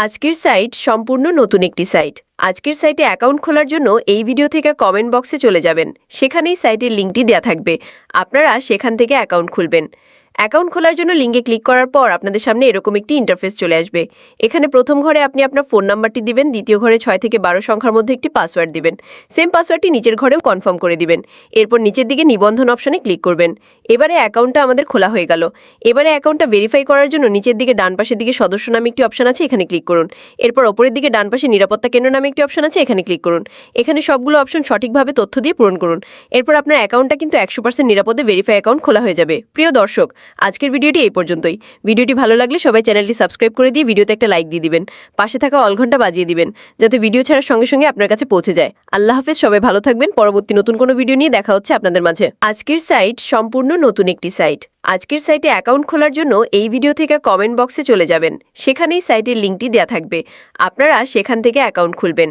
আজকের সাইট সম্পূর্ণ নতুন একটি সাইট। আজকের সাইটে অ্যাকাউন্ট খোলার জন্য এই ভিডিও থেকে কমেন্ট বক্সে চলে যাবেন, সেখানেই সাইটের লিঙ্কটি দেওয়া থাকবে। আপনারা সেখান থেকে অ্যাকাউন্ট খুলবেন। অ্যাকাউন্ট খোলার জন্য লিঙ্কে ক্লিক করার পর আপনাদের সামনে এরকম একটি ইন্টারফেস চলে আসবে। এখানে প্রথম ঘরে আপনি আপনার ফোন নাম্বারটি দিবেন, দ্বিতীয় ঘরে 6 থেকে 12 সংখ্যার মধ্যে একটি পাসওয়ার্ড দিবেন। সেম পাসওয়ার্ডটি নিচের ঘরেও কনফার্ম করে দিবেন। এরপর নিচের দিকে নিবন্ধন অপশনে ক্লিক করবেন। এবারে অ্যাকাউন্টটা আমাদের খোলা হয়ে গেল। এবারে অ্যাকাউন্টটা ভেরিফাই করার জন্য নিচের দিকে ডান পাশের দিকে সদস্য নামে একটি অপশন আছে, এখানে ক্লিক করুন। এরপর ওপরের দিকে ডান পাশে নিরাপত্তা কেন্দ্র নামে একটি অপশন আছে, এখানে ক্লিক করুন। এখানে সবগুলো অপশন সঠিকভাবে তথ্য দিয়ে পূরণ করুন। এরপর আপনার অ্যাকাউন্টটা কিন্তু 100% নিরাপদে ভেরিফাই অ্যাকাউন্ট খোলা হয়ে যাবে। প্রিয় দর্শক, আজকের ভিডিওটি এই পর্যন্তই। ভিডিওটি ভালো লাগলে সবাই চ্যানেলটি সাবস্ক্রাইব করে দিয়ে ভিডিওতে একটা লাইক দিয়ে দিবেন। পাশে থাকা অল ঘন্টা বাজিয়ে দিবেন, যাতে ভিডিও ছাড়ার সঙ্গে সঙ্গে আপনার কাছে পৌঁছে যায়। আল্লাহ হাফেজ, সবাই ভালো থাকবেন। পরবর্তী নতুন কোনো ভিডিও নিয়ে দেখা হচ্ছে আপনাদের মাঝে। আজকের সাইট সম্পূর্ণ নতুন একটি সাইট। আজকের সাইটে অ্যাকাউন্ট খোলার জন্য এই ভিডিও থেকে কমেন্ট বক্সে চলে যাবেন, সেখানেই সাইটের লিঙ্কটি দেওয়া থাকবে। আপনারা সেখান থেকে অ্যাকাউন্ট খুলবেন।